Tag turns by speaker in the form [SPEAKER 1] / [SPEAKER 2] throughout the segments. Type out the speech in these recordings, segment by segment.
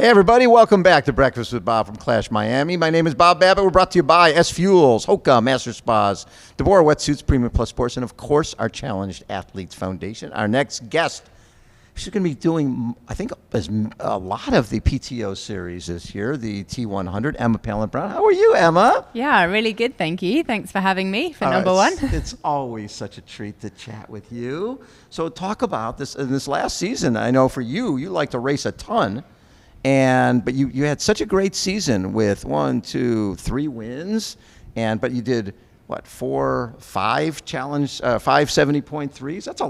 [SPEAKER 1] Hey everybody, welcome back to Breakfast with Bob from Clash Miami. My name is Bob Babbitt. We're brought to you by SFuels, HOKA, Master Spas, deboer Wetsuits, Premium Plus Sports, and of course our Challenged Athletes Foundation. Our next guest, she's going to be doing, I think, a lot of the PTO series this year, the T100, Emma Pallant-Brown. How are you, Emma?
[SPEAKER 2] Yeah, really good, thank you. Thanks for having me for number one.
[SPEAKER 1] It's always such a treat to chat with you. So talk about this, in this last season, I know for you, you like to race a ton. But you had such a great season with 1, 2, 3 wins, but you did what, 5 challenge 570.3s? That's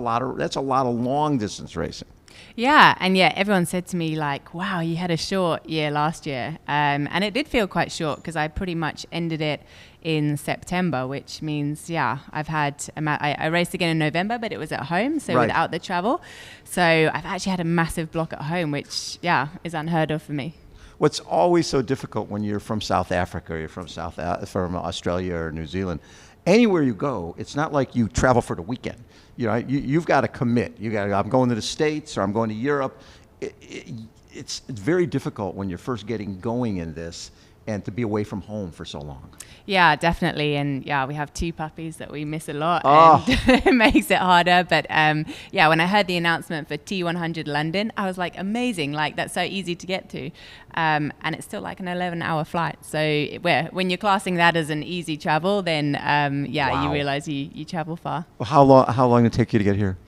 [SPEAKER 1] a lot of long distance racing.
[SPEAKER 2] Yeah, and everyone said to me like, "Wow, you had a short year last year," and it did feel quite short because I pretty much ended it in September, which means I've had I raced again in November, but it was at home, so without the travel. So I've actually had a massive block at home, which is unheard of for me.
[SPEAKER 1] What's always so difficult when you're from South Africa, or you're from from Australia or New Zealand, anywhere you go, it's not like you travel for the weekend. You know, you've got to commit. I'm going to the States or I'm going to Europe. It's very difficult when you're first getting going in this and to be away from home for so long. Yeah,
[SPEAKER 2] definitely. And we have 2 puppies that we miss a lot. And it makes it harder. But when I heard the announcement for T100 London, I was like, amazing. Like, that's so easy to get to. And it's still like an 11-hour flight. So when you're classing that as an easy travel, then wow. You realize you travel far.
[SPEAKER 1] Well, how long did it take you to get here?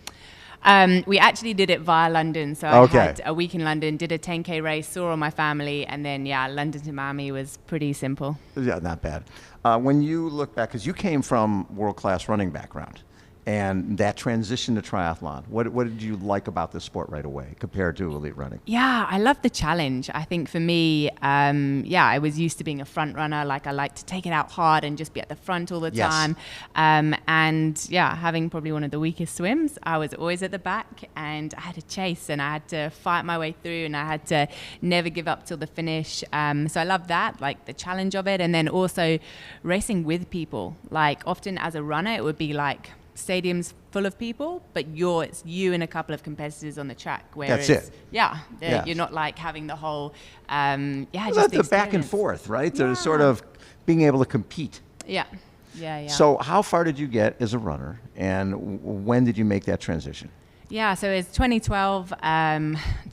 [SPEAKER 2] We actually did it via London. So I had a week in London, did a 10K race, saw all my family, and then, London to Miami was pretty simple. Yeah,
[SPEAKER 1] not bad. When you look back, because you came from world-class running background, and that transition to triathlon, what did you like about this sport right away compared to elite running?
[SPEAKER 2] Yeah, I love the challenge. I think for me, I was used to being a front runner. Like, I like to take it out hard and just be at the front all the time. Having probably one of the weakest swims, I was always at the back, and I had to chase, and I had to fight my way through, and I had to never give up till the finish. So I love that, like the challenge of it, and then also racing with people. Like, often as a runner, it would be like stadiums full of people, but it's you and a couple of competitors on the track.
[SPEAKER 1] That's it.
[SPEAKER 2] You're not like having the whole
[SPEAKER 1] just the back and forth, right? There's sort of being able to compete.
[SPEAKER 2] Yeah.
[SPEAKER 1] So how far did you get as a runner, and when did you make that transition?
[SPEAKER 2] Yeah, so it's 2012.
[SPEAKER 1] To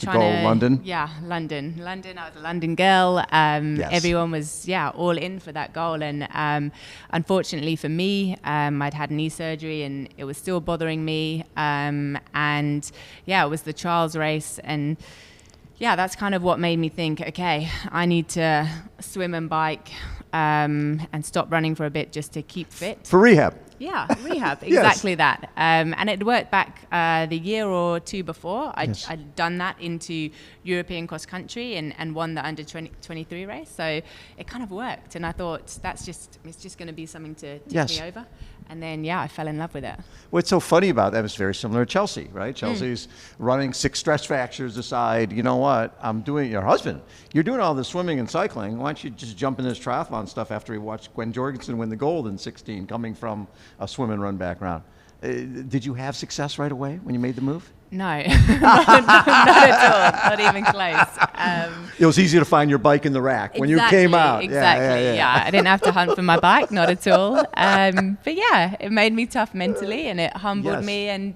[SPEAKER 1] go London?
[SPEAKER 2] Yeah, London. I was a London girl. Everyone was, all in for that goal. And unfortunately for me, I'd had knee surgery and it was still bothering me. It was the trials race. And that's kind of what made me think, okay, I need to swim and bike and stop running for a bit just to keep fit.
[SPEAKER 1] For rehab.
[SPEAKER 2] Yeah, rehab, exactly that. And it worked back the year or 2 before. I'd done that into European cross country and won the under 23 race. So it kind of worked. And I thought it's just going to be something to tip me over. And then, I fell in love with it.
[SPEAKER 1] What's so funny about that is very similar to Chelsea, right? Chelsea's running 6 stress fractures aside. You know what? Your husband, you're doing all the swimming and cycling. Why don't you just jump into this triathlon stuff after he watched Gwen Jorgensen win the gold in 2016, coming from a swim and run background? Did you have success right away when you made the move?
[SPEAKER 2] No, not at all. Not even close.
[SPEAKER 1] It was easy to find your bike in the rack when you came out.
[SPEAKER 2] Exactly. Yeah, I didn't have to hunt for my bike, not at all. It made me tough mentally, and it humbled me, and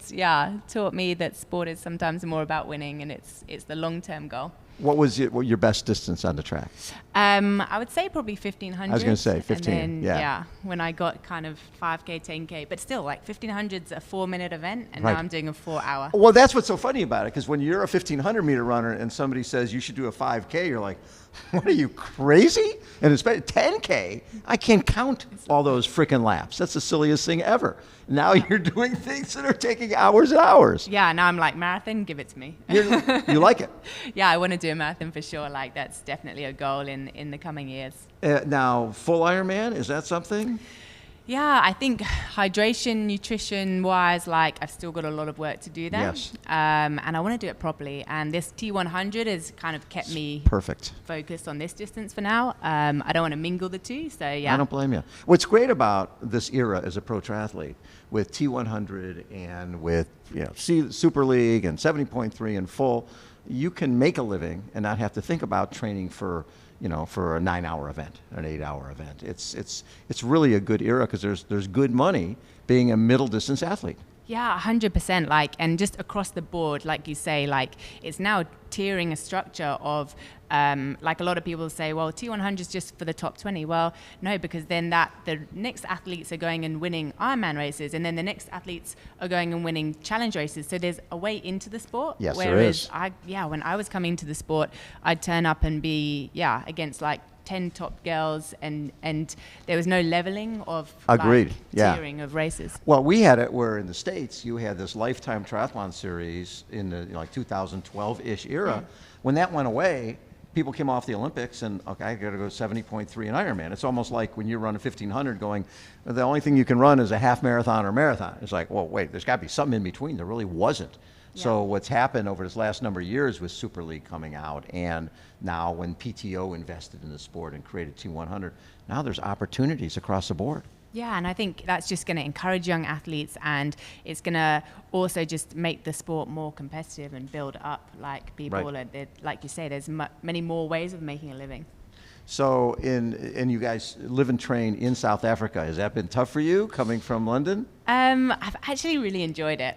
[SPEAKER 2] taught me that sport is sometimes more about winning, and it's the long-term goal.
[SPEAKER 1] What was your best distance on the track?
[SPEAKER 2] I would say probably 1500.
[SPEAKER 1] I was going to say 15.
[SPEAKER 2] And then, when I got kind of 5K, 10K, but still, like 1500's a 4-minute event, and now I'm doing a 4-hour.
[SPEAKER 1] Well, that's what's so funny about it, because when you're a 1500 meter runner and somebody says you should do a 5K, you're like, what are you, crazy? And especially 10K, I can't count all those freaking laps. That's the silliest thing ever. Now you're doing things that are taking hours and hours.
[SPEAKER 2] Yeah, now I'm like, marathon, give it to me.
[SPEAKER 1] You like it?
[SPEAKER 2] Yeah, I want to do a marathon for sure. Like, that's definitely a goal in the coming years.
[SPEAKER 1] Now, full Ironman, is that something?
[SPEAKER 2] Yeah, I think hydration, nutrition-wise, like I've still got a lot of work to do there.
[SPEAKER 1] Yes.
[SPEAKER 2] And I want to do it properly. And this T100 has kind of kept me focused on this distance for now. I don't want to mingle the two, so yeah.
[SPEAKER 1] I don't blame you. What's great about this era as a pro triathlete with T100 and with Super League and 70.3 and full, you can make a living and not have to think about training for, for a 9-hour event, an 8-hour event. It's really a good era because there's good money being a middle distance athlete.
[SPEAKER 2] Yeah, 100%. And just across the board, like you say, it's now tiering a structure of, a lot of people say, well, T100 is just for the top 20. Well, no, because then the next athletes are going and winning Ironman races, and then the next athletes are going and winning challenge races. So there's a way into the sport.
[SPEAKER 1] Yes, there is.
[SPEAKER 2] When I was coming to the sport, I'd turn up and be, against 10 top girls, and there was no leveling of tiering of races.
[SPEAKER 1] Well, we had it where in the States you had this lifetime triathlon series in the 2012-ish era. When that went away, people came off the Olympics and, okay, I got to go 70.3 in Ironman. It's almost like when you run a 1500 going, the only thing you can run is a half marathon or marathon. It's like, well, wait, there's got to be something in between. There really wasn't. Yeah. So what's happened over this last number of years with Super League coming out, and now when PTO invested in the sport and created T100, now there's opportunities across the board.
[SPEAKER 2] Yeah, and I think that's just going to encourage young athletes, and it's going to also just make the sport more competitive and build up people. Right. Like you say, there's many more ways of making a living.
[SPEAKER 1] So, and you guys live and train in South Africa. Has that been tough for you coming from London?
[SPEAKER 2] I've actually really enjoyed it.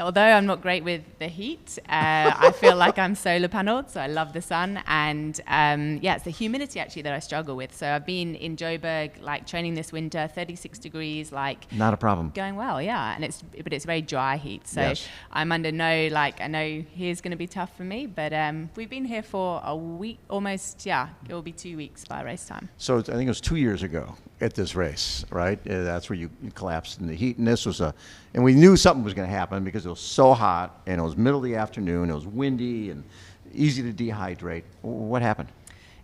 [SPEAKER 2] Although I'm not great with the heat, I feel like I'm solar paneled, so I love the sun. And it's the humidity actually that I struggle with. So I've been in Joburg, training this winter, 36 degrees,
[SPEAKER 1] not a problem.
[SPEAKER 2] Going well, yeah. And it's very dry heat. So
[SPEAKER 1] yes.
[SPEAKER 2] I'm under I know here's going to be tough for me, but we've been here for a week, almost, it will be 2 weeks by race time.
[SPEAKER 1] So I think it was 2 years ago at this race, right? That's where you collapsed in the heat. And this was and we knew something was going to happen because it was so hot and it was middle of the afternoon, it was windy and easy to dehydrate. What happened?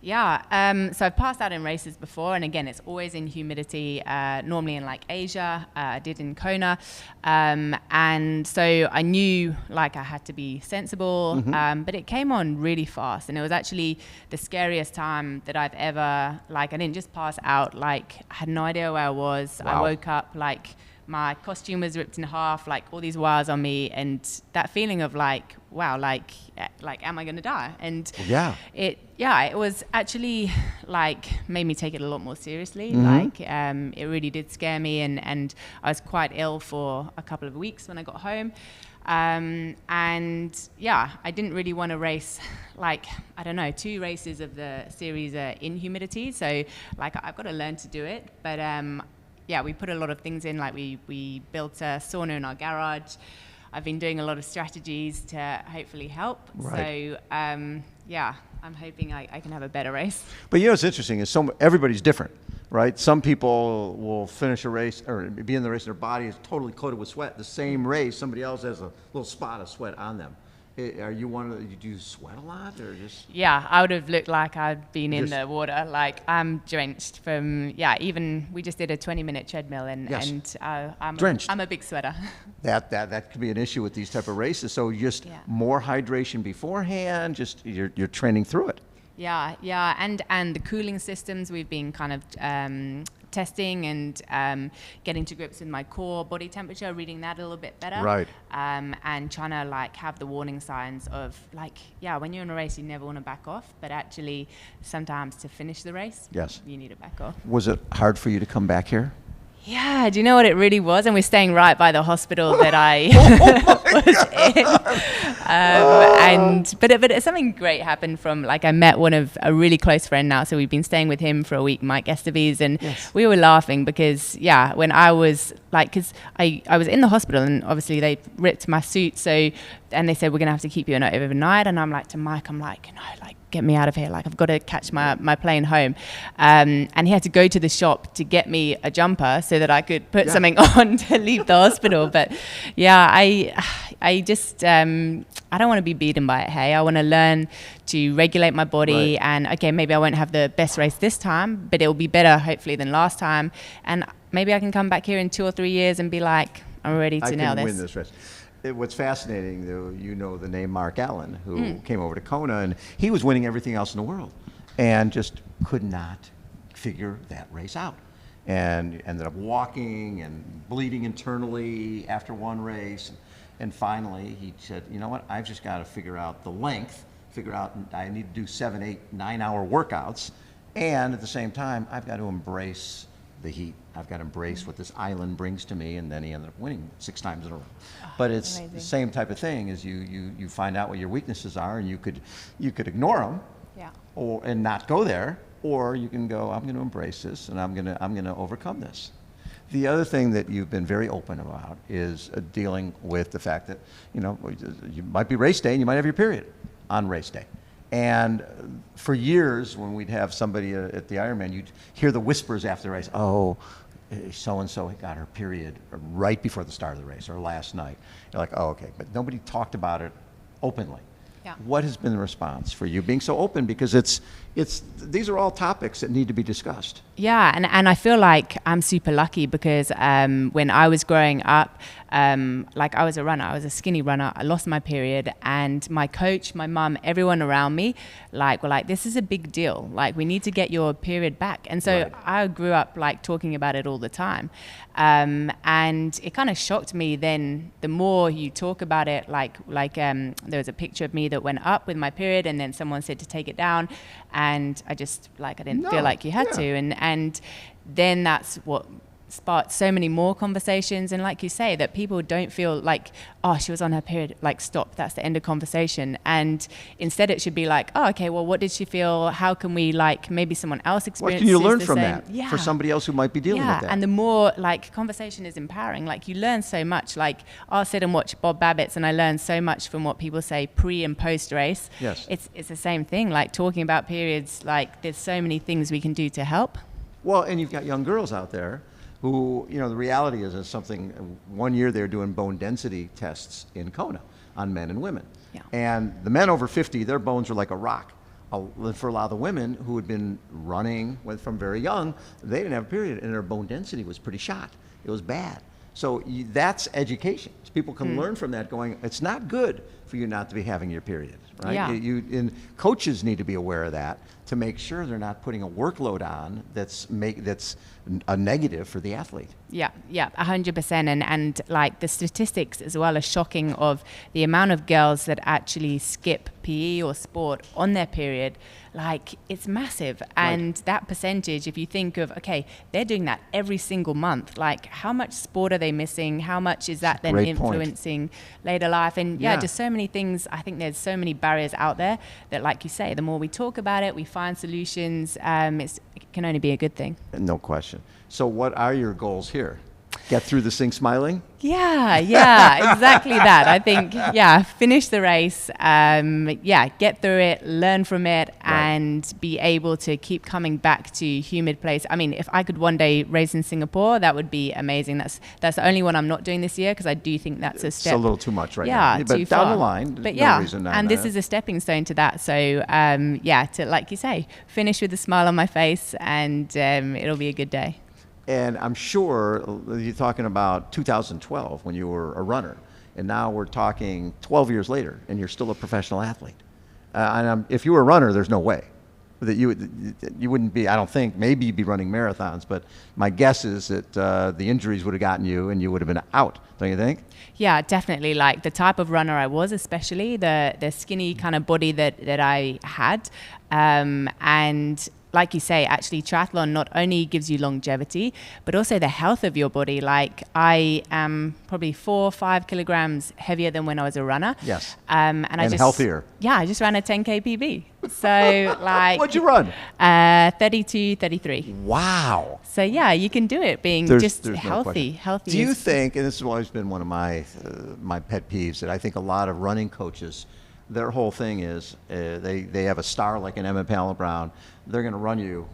[SPEAKER 2] Yeah, so I've passed out in races before, and again, it's always in humidity, normally in Asia. I did in Kona, and so I knew I had to be sensible, but it came on really fast, and it was actually the scariest time that I've ever, I didn't just pass out, I had no idea where I was. Wow. I woke up my costume was ripped in half, all these wires on me, and that feeling of wow, am I going to die? And it was actually made me take it a lot more seriously. It really did scare me, and I was quite ill for a couple of weeks when I got home. I didn't really want to race, 2 races of the series are in humidity. So I've got to learn to do it. But we put a lot of things in, we built a sauna in our garage. I've been doing a lot of strategies to hopefully help. Right. So, I'm hoping I can have a better race.
[SPEAKER 1] But it's interesting is everybody's different, right? Some people will finish a race or be in the race and their body is totally coated with sweat. The same race, somebody else has a little spot of sweat on them. Are you do you sweat a lot or just? Yeah,
[SPEAKER 2] I would have looked like I'd been in the water. I'm drenched from, even we just did a 20-minute treadmill and I'm drenched. I'm a big sweater.
[SPEAKER 1] That could be an issue with these type of races. So just more hydration beforehand, just you're training through it.
[SPEAKER 2] Yeah, and the cooling systems we've been kind of testing and getting to grips with my core body temperature, reading that a little bit better.
[SPEAKER 1] Right.
[SPEAKER 2] And trying to have the warning signs of when you're in a race you never want to back off, but actually sometimes to finish the race, you need to back off.
[SPEAKER 1] Was it hard for you to come back here?
[SPEAKER 2] Yeah, do you know what it really was? And we're staying right by the hospital that I was in. But something great happened from, I met a really close friend now, so we've been staying with him for a week, Mike Esteves, and we were laughing because, when I was, because I was in the hospital and obviously they ripped my suit, and they said, we're going to have to keep you overnight. And I'm to Mike, no, get me out of here. I've got to catch my plane home. And he had to go to the shop to get me a jumper so that I could put something on to leave the hospital. But I just, I don't want to be beaten by it. Hey, I want to learn to regulate my body. Right. And okay, maybe I won't have the best race this time, but it will be better hopefully than last time. And maybe I can come back here in 2 or 3 years and be I'm ready to nail this.
[SPEAKER 1] I can win this race. What's fascinating, though, the name Mark Allen, who came over to Kona, and he was winning everything else in the world, and just could not figure that race out, and ended up walking and bleeding internally after one race. And finally, he said, you know what, I've just got to figure out the length, I need to do 7, 8, 9-hour workouts. And at the same time, I've got to embrace the heat. I've got to embrace what this island brings to me. And then he ended up winning 6 times in a row. But it's amazing. The same type of thing as you find out what your weaknesses are, and you could ignore them, and not go there, or you can go, I'm going to embrace this, and I'm going to overcome this. The other thing that you've been very open about is dealing with the fact that, you might be race day and you might have your period on race day. And for years, when we'd have somebody at the Ironman, you'd hear the whispers after the race, oh, so-and-so got her period right before the start of the race or last night. You're like, oh, okay. But nobody talked about it openly. Yeah. What has been the response for you being so open? Because these are all topics that need to be discussed.
[SPEAKER 2] Yeah, and I feel like I'm super lucky because when I was growing up, I was a runner, I was a skinny runner, I lost my period, and my coach, my mum, everyone around me, were like, this is a big deal. Like, we need to get your period back. And so I grew up talking about it all the time. And it kind of shocked me then, the more you talk about it, there was a picture of me that went up with my period, and then someone said to take it down, and I just I didn't feel like you had to, and then that's what sparked so many more conversations. And like you say, that people don't feel like, oh, she was on her period, stop, that's the end of conversation. And instead it should be oh, okay, well, what did she feel? How can we maybe someone else experiences
[SPEAKER 1] what can you learn
[SPEAKER 2] the
[SPEAKER 1] from
[SPEAKER 2] same?
[SPEAKER 1] that for somebody else who might be dealing with that?
[SPEAKER 2] And the more conversation is empowering, you learn so much. I'll sit and watch Bob Babbitt's, and I learn so much from what people say pre and post race.
[SPEAKER 1] Yes.
[SPEAKER 2] It's the same thing, talking about periods, there's so many things we can do to help.
[SPEAKER 1] Well, and you've got young girls out there who, the reality is something, one year they were doing bone density tests in Kona on men and women. Yeah. And the men over 50, their bones are like a rock. For a lot of the women who had been running from very young, they didn't have a period, and their bone density was pretty shot. It was bad. So that's education. So people can learn from that, going, it's not good for you not to be having your period, right?
[SPEAKER 2] Yeah.
[SPEAKER 1] And coaches need to be aware of that to make sure they're not putting a workload on that's a negative for the athlete.
[SPEAKER 2] Yeah, 100%. And the statistics as well are shocking of the amount of girls that actually skip PE or sport on their period. It's massive. And that percentage, if you think of, okay, they're doing that every single month, how much sport are they missing? How much is that then influencing later life? And just so many things. I think there's so many barriers out there that, like you say, the more we talk about it, we find solutions, it can only be a good thing.
[SPEAKER 1] No question. So what are your goals here? Get through this thing smiling?
[SPEAKER 2] Yeah, exactly that. I think, finish the race, get through it, learn from it, and be able to keep coming back to humid place. I mean, if I could one day race in Singapore, that would be amazing. That's the only one I'm not doing this year, because I do think that's a step.
[SPEAKER 1] It's a little too much now. Yeah, but
[SPEAKER 2] too
[SPEAKER 1] down
[SPEAKER 2] far.
[SPEAKER 1] The line,
[SPEAKER 2] but
[SPEAKER 1] no reason
[SPEAKER 2] and this is a stepping stone to that. So, to, like you say, finish with a smile on my face, and it'll be a good day.
[SPEAKER 1] And I'm sure you're talking about 2012 when you were a runner, and now we're talking 12 years later, and you're still a professional athlete. And if you were a runner, there's no way that you wouldn't be. I don't think. Maybe you'd be running marathons, but my guess is that the injuries would have gotten you, and you would have been out. Don't you think?
[SPEAKER 2] Yeah, definitely. The type of runner I was, especially the skinny kind of body that I had, and like you say, actually triathlon not only gives you longevity, but also the health of your body. I am probably 4 or 5 kilograms heavier than when I was a runner.
[SPEAKER 1] Yes.
[SPEAKER 2] And
[SPEAKER 1] healthier.
[SPEAKER 2] Yeah, I just ran a 10K PB. So
[SPEAKER 1] What'd you run?
[SPEAKER 2] 32, 33.
[SPEAKER 1] Wow.
[SPEAKER 2] So you can do it being
[SPEAKER 1] there's
[SPEAKER 2] healthy.
[SPEAKER 1] No do you think, and this has always been one of my pet peeves, that I think a lot of running coaches, their whole thing is they have a star like an Emma Pallant-Brown. They're going to run you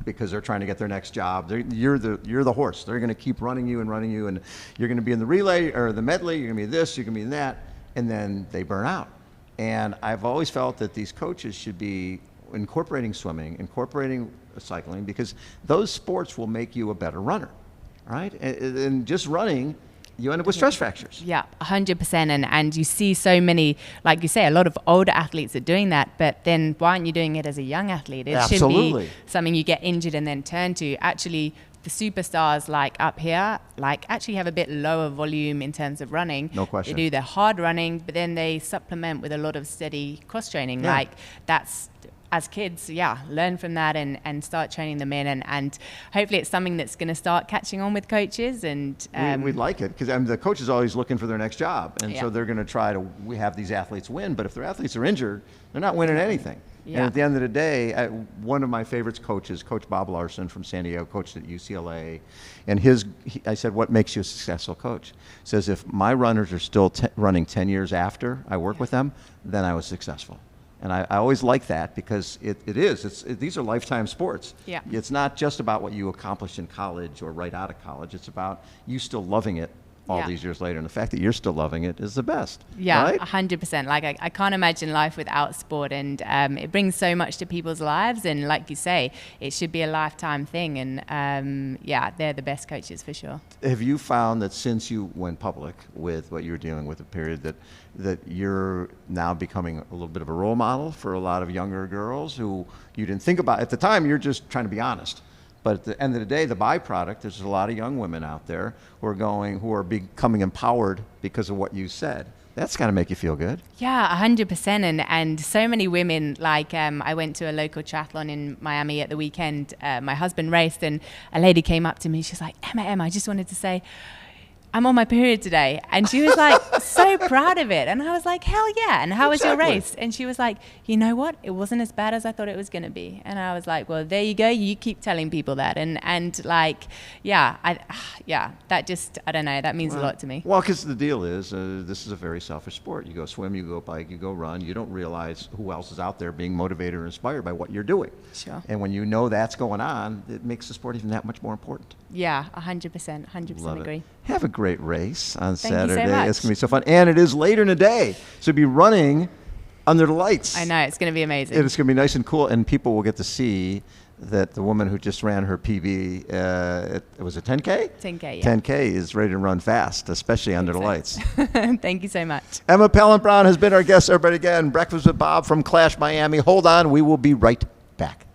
[SPEAKER 1] because they're trying to get their next job. You're the horse. They're going to keep running you, and you're going to be in the relay or the medley. You're going to be this. You're going to be that, and then they burn out. And I've always felt that these coaches should be incorporating swimming, incorporating cycling, because those sports will make you a better runner, right? And just running, you end up with stress fractures.
[SPEAKER 2] Yeah, 100%. And you see so many, like you say, a lot of older athletes are doing that, but then why aren't you doing it as a young athlete? It
[SPEAKER 1] Absolutely.
[SPEAKER 2] shouldn't be something you get injured and then turn to. Actually the superstars like up here, like actually have a bit lower volume in terms of running.
[SPEAKER 1] No question.
[SPEAKER 2] They do their hard running, but then they supplement with a lot of steady cross training.
[SPEAKER 1] Yeah.
[SPEAKER 2] Like that's, as kids, learn from that and start training them in. And hopefully it's something that's going to start catching on with coaches. And
[SPEAKER 1] we'd like it because the coach is always looking for their next job. And so they're going to try to have these athletes win. But if their athletes are injured, they're not winning anything. Yeah. And at the end of the day, one of my favorite coaches, Coach Bob Larson from San Diego, coached at UCLA. And I said, what makes you a successful coach? He says, if my runners are still running 10 years after I work with them, then I was successful. And I always like that because these are lifetime sports.
[SPEAKER 2] Yeah.
[SPEAKER 1] It's not just about what you accomplished in college or right out of college. It's about you still loving it all these years later. And the fact that you're still loving it is the best.
[SPEAKER 2] Yeah,
[SPEAKER 1] right?
[SPEAKER 2] 100%. Like I can't imagine life without sport, and it brings so much to people's lives. And like you say, it should be a lifetime thing. And they're the best coaches for sure.
[SPEAKER 1] Have you found that since you went public with what you were dealing with, a period that you're now becoming a little bit of a role model for a lot of younger girls who you didn't think about at the time? You're just trying to be honest. But at the end of the day, the byproduct, there's a lot of young women out there who are becoming empowered because of what you said. That's got to make you feel good.
[SPEAKER 2] Yeah, 100%. And so many women, like I went to a local triathlon in Miami at the weekend. My husband raced, and a lady came up to me. She's like, Emma, I just wanted to say, I'm on my period today. And she was like so proud of it. And I was like, hell yeah. And how was your race? And she was like, you know what? It wasn't as bad as I thought it was going to be. And I was like, well, there you go. You keep telling people that. And like, that just, I don't know, that means a lot to me.
[SPEAKER 1] Well, because the deal is, this is a very selfish sport. You go swim, you go bike, you go run. You don't realize who else is out there being motivated or inspired by what you're doing.
[SPEAKER 2] Sure.
[SPEAKER 1] And when you know that's going on, it makes the sport even that much more important.
[SPEAKER 2] Yeah, 100% agree.
[SPEAKER 1] Have a great race on
[SPEAKER 2] Thank
[SPEAKER 1] Saturday.
[SPEAKER 2] You so much.
[SPEAKER 1] It's going to be so fun. And it is later in the day. So be running under the lights.
[SPEAKER 2] I know, it's going to be amazing.
[SPEAKER 1] It's going to be nice and cool. And people will get to see that the woman who just ran her PB, it was a 10K?
[SPEAKER 2] 10K, yeah.
[SPEAKER 1] 10K is ready to run fast, especially under the lights.
[SPEAKER 2] Thank you so much.
[SPEAKER 1] Emma Pallant-Brown has been our guest. Everybody, again, Breakfast with Bob from Clash Miami. Hold on. We will be right back.